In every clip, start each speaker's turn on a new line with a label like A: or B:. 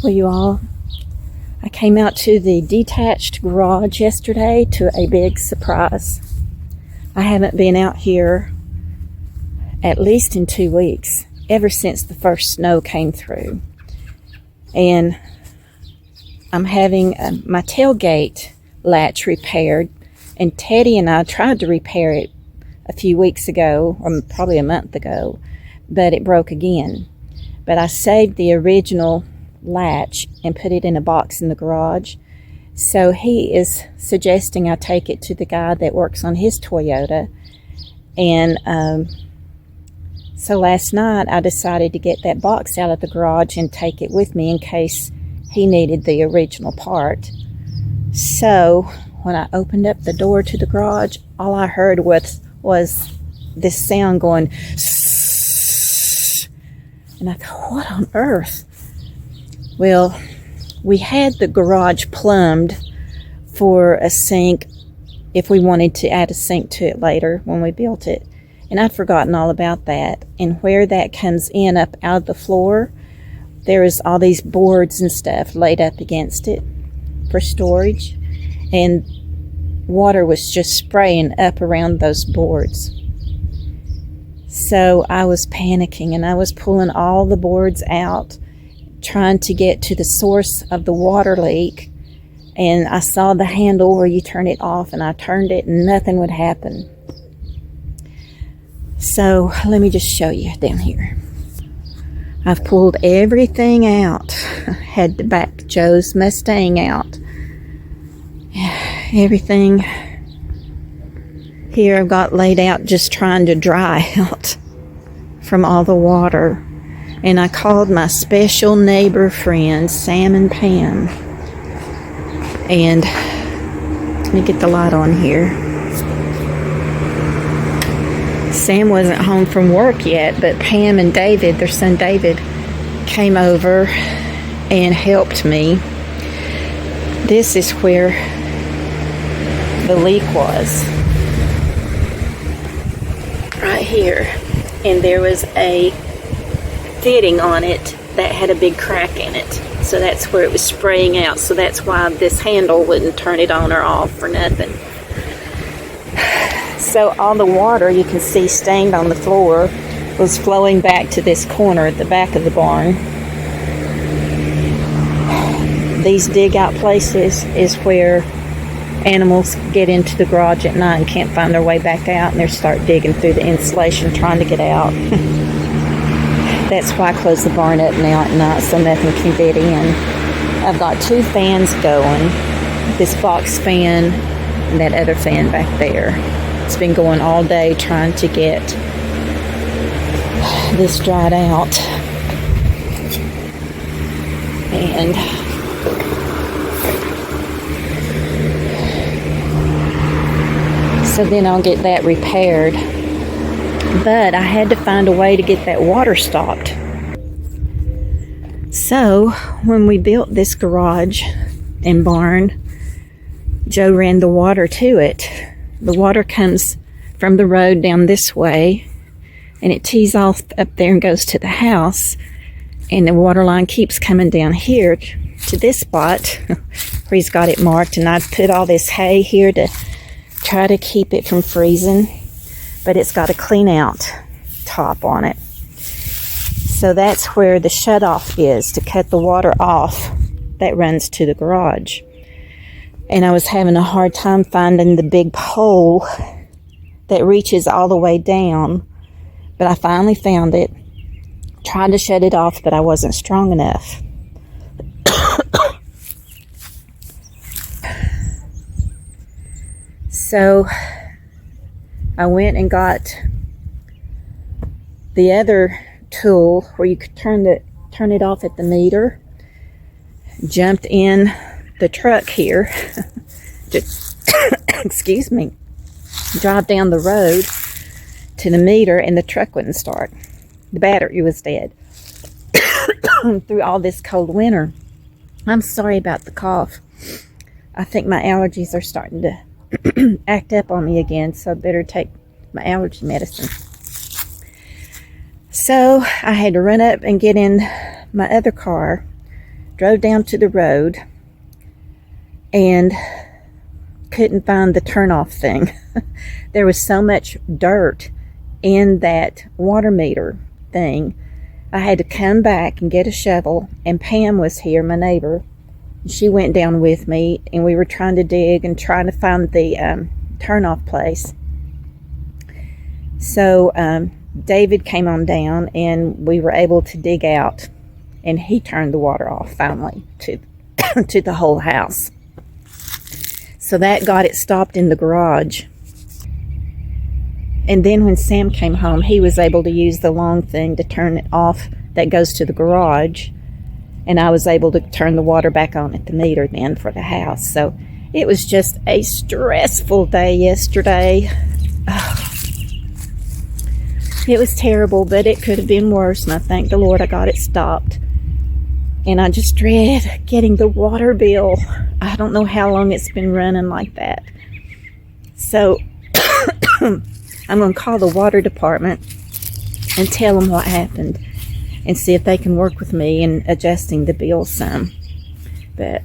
A: Well, you all, I came out to the detached garage yesterday to a big surprise. I haven't been out here at least in 2 weeks, ever since the first snow came through. And I'm having my tailgate latch repaired, and Teddy and I tried to repair it a few weeks ago, or probably a month ago, but it broke again. But I saved the original latch and put it in a box in the garage. So he is suggesting I take it to the guy that works on his Toyota. And so last night I decided to get that box out of the garage and take it with me in case he needed the original part. So when I opened up the door to the garage, all I heard was this sound going and I thought, what on earth? Well, we had the garage plumbed for a sink if we wanted to add a sink to it later when we built it. And I'd forgotten all about that. And where that comes in up out of the floor, there is all these boards and stuff laid up against it for storage. And water was just spraying up around those boards. So I was panicking and I was pulling all the boards out, trying to get to the source of the water leak. And I saw the handle where you turn it off, and I turned it and nothing would happen. So let me just show you down here. I've pulled everything out. Had to back Joe's Mustang out. Everything here I've got laid out, just trying to dry out from all the water. And I called my special neighbor friends, Sam and Pam. And let me get the light on here. Sam wasn't home from work yet, but Pam and David, their son David, came over and helped me. This is where the leak was. Right here. And there was a fitting on it that had a big crack in it. So that's where it was spraying out. So that's why this handle wouldn't turn it on or off or nothing. So all the water you can see stained on the floor was flowing back to this corner at the back of the barn. These dig out places is where animals get into the garage at night and can't find their way back out, and they start digging through the insulation trying to get out. That's why I close the barn up now at night so nothing can get in. I've got 2 fans going. This box fan and that other fan back there. It's been going all day trying to get this dried out. And so then I'll get that repaired. But I had to find a way to get that water stopped. So when we built this garage and barn, Joe ran the water to it. The water comes from the road down this way, and it tees off up there and goes to the house. And the water line keeps coming down here to this spot where he's got it marked. And I put all this hay here to try to keep it from freezing. But it's got a clean out top on it. So that's where the shutoff is to cut the water off that runs to the garage. And I was having a hard time finding the big pole that reaches all the way down. But I finally found it. Tried to shut it off, but I wasn't strong enough. So I went and got the other tool where you could turn it off at the meter. Jumped in the truck here. Just excuse me. Drive down the road to the meter, and the truck wouldn't start. The battery was dead. Through all this cold winter. I'm sorry about the cough. I think my allergies are starting to act up on me again, so I better take my allergy medicine. So I had to run up and get in my other car drove down to the road and couldn't find the turnoff thing. There was so much dirt in that water meter thing. I had to come back and get a shovel, and Pam was here, my neighbor. She went down with me, and we were trying to dig and trying to find the turnoff place. So David came on down, and we were able to dig out, and he turned the water off finally to to the whole house. So that got it stopped in the garage. And then when Sam came home, he was able to use the long thing to turn it off that goes to the garage. And I was able to turn the water back on at the meter then for the house. So it was just a stressful day yesterday. Oh, it was terrible, but it could have been worse. And I thank the Lord I got it stopped. And I just dread getting the water bill. I don't know how long it's been running like that. So I'm going to call the water department and tell them what happened and see if they can work with me in adjusting the bill some. But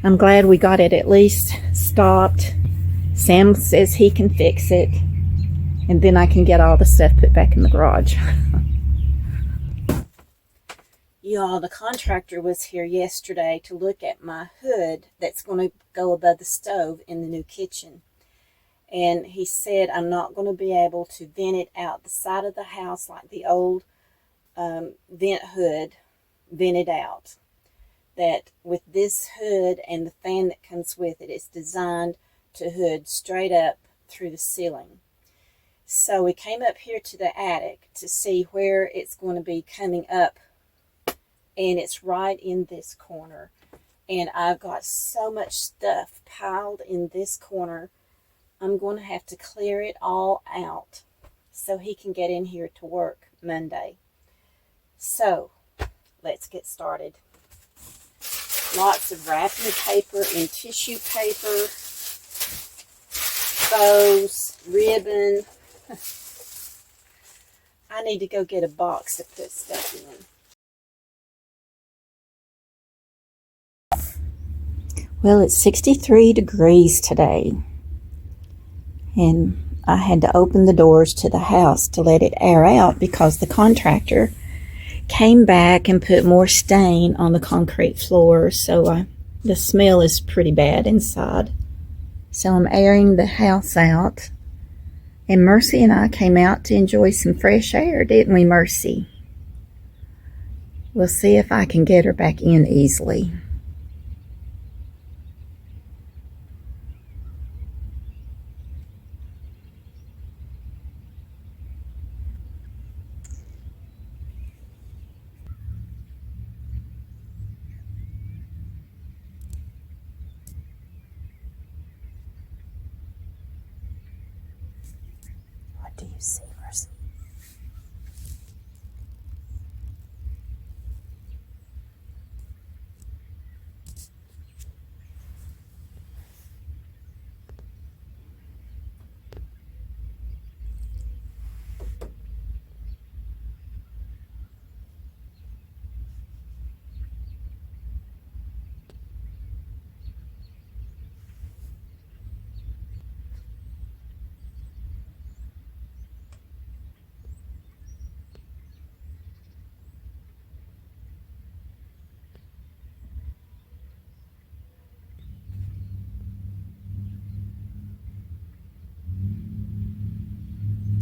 A: I'm glad we got it at least stopped. Sam says he can fix it, and then I can get all the stuff put back in the garage. Y'all, the contractor was here yesterday to look at my hood that's going to go above the stove in the new kitchen. And he said I'm not going to be able to vent it out the side of the house like the old vent hood vented out. That with this hood and the fan that comes with it, it's designed to hood straight up through the ceiling. So we came up here to the attic to see where it's going to be coming up. And it's right in this corner. And I've got so much stuff piled in this corner. I'm going to have to clear it all out so he can get in here to work Monday. So, let's get started. Lots of wrapping paper and tissue paper, bows, ribbon. I need to go get a box to put stuff in. Well, it's 63 degrees today, and I had to open the doors to the house to let it air out because the contractor came back and put more stain on the concrete floor, so the smell is pretty bad inside. So I'm airing the house out, and Mercy and I came out to enjoy some fresh air, didn't we, Mercy? We'll see if I can get her back in easily. What do you see, Mercy?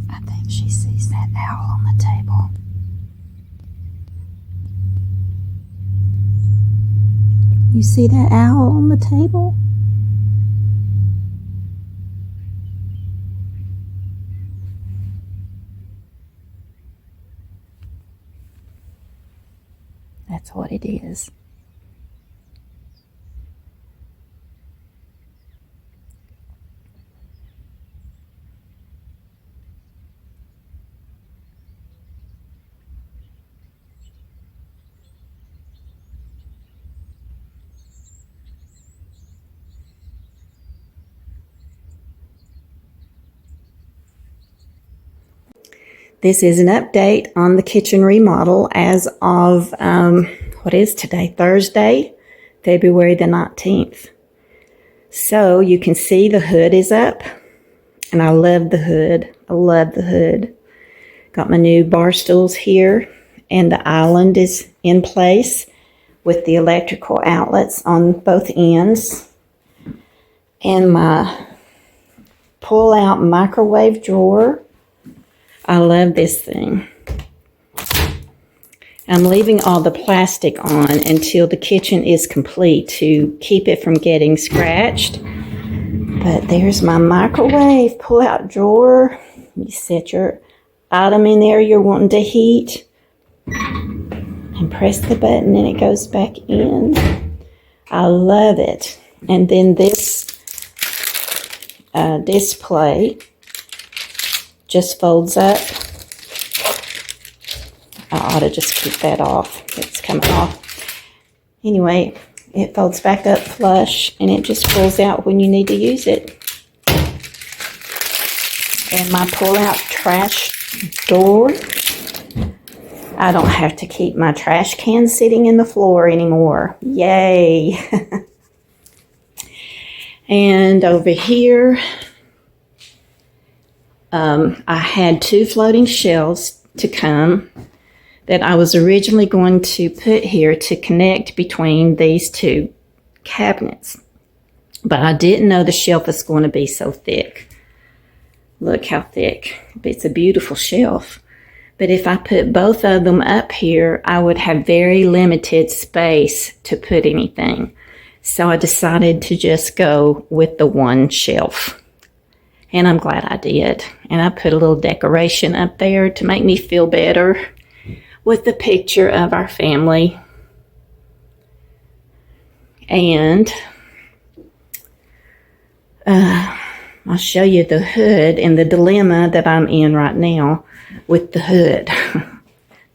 A: I think she sees that owl on the table. You see that owl on the table? That's what it is. This is an update on the kitchen remodel as of, what is today? Thursday, February the 19th. So you can see the hood is up, and I love the hood. I love the hood. Got my new bar stools here, and the island is in place with the electrical outlets on both ends. And my pull-out microwave drawer. I love this thing. I'm leaving all the plastic on until the kitchen is complete to keep it from getting scratched. But there's my microwave pull-out drawer. You set your item in there you're wanting to heat and press the button and it goes back in. I love it. And then this display just folds up. I ought to just keep that off. It's coming off. Anyway, it folds back up flush and it just pulls out when you need to use it. And my pull-out trash door. I don't have to keep my trash can sitting in the floor anymore. Yay! And over here, I had 2 floating shelves to come that I was originally going to put here to connect between these 2 cabinets. But I didn't know the shelf was going to be so thick. Look how thick. It's a beautiful shelf. But if I put both of them up here, I would have very limited space to put anything. So I decided to just go with the 1 shelf. And I'm glad I did. And I put a little decoration up there to make me feel better with the picture of our family. And I'll show you the hood and the dilemma that I'm in right now with the hood.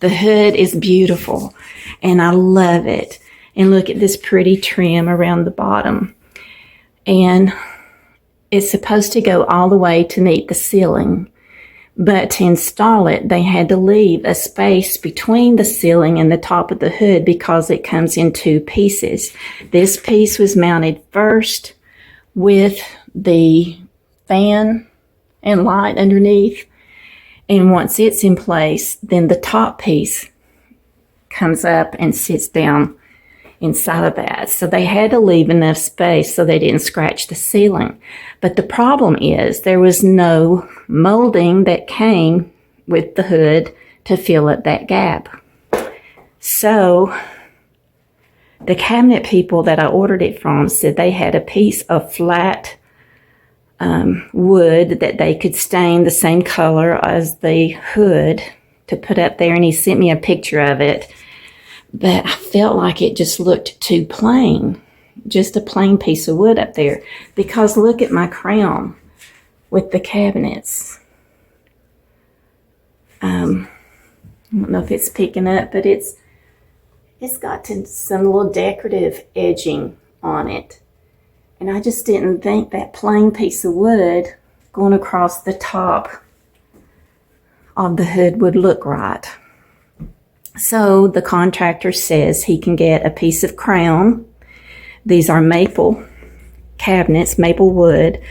A: The hood is beautiful and I love it. And look at this pretty trim around the bottom. And it's supposed to go all the way to meet the ceiling. But to install it, they had to leave a space between the ceiling and the top of the hood because it comes in 2 pieces. This piece was mounted first with the fan and light underneath. And once it's in place, then the top piece comes up and sits down inside of that. So they had to leave enough space so they didn't scratch the ceiling. But the problem is there was no molding that came with the hood to fill up that gap. So the cabinet people that I ordered it from said they had a piece of flat wood that they could stain the same color as the hood to put up there, and he sent me a picture of it. But I felt like it just looked too plain, just a plain piece of wood up there. Because look at my crown with the cabinets. I don't know if it's picking up, but it's got some little decorative edging on it. And I just didn't think that plain piece of wood going across the top of the hood would look right. So the contractor says he can get a piece of crown. These are maple cabinets, maple wood.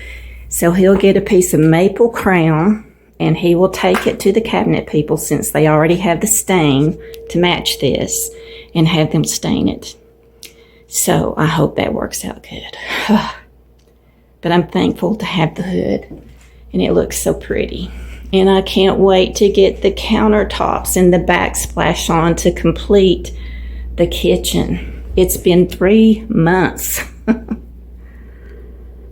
A: So he'll get a piece of maple crown and he will take it to the cabinet people since they already have the stain to match this and have them stain it. So I hope that works out good. But I'm thankful to have the hood and it looks so pretty. And I can't wait to get the countertops and the backsplash on to complete the kitchen. It's been 3 months.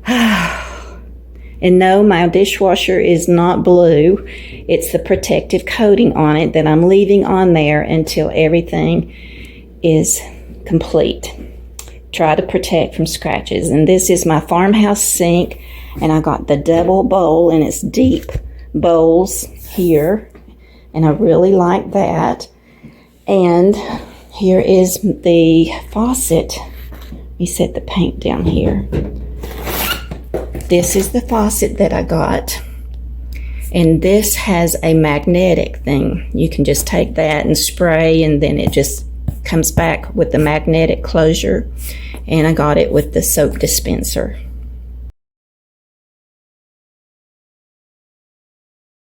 A: And no, my dishwasher is not blue. It's the protective coating on it that I'm leaving on there until everything is complete. Try to protect from scratches. And this is my farmhouse sink. And I got the double bowl and it's deep bowls here, and I really like that. And here is the faucet. Let me set the paint down here. This is the faucet that I got, and this has a magnetic thing. You can just take that and spray and then it just comes back with the magnetic closure, and I got it with the soap dispenser.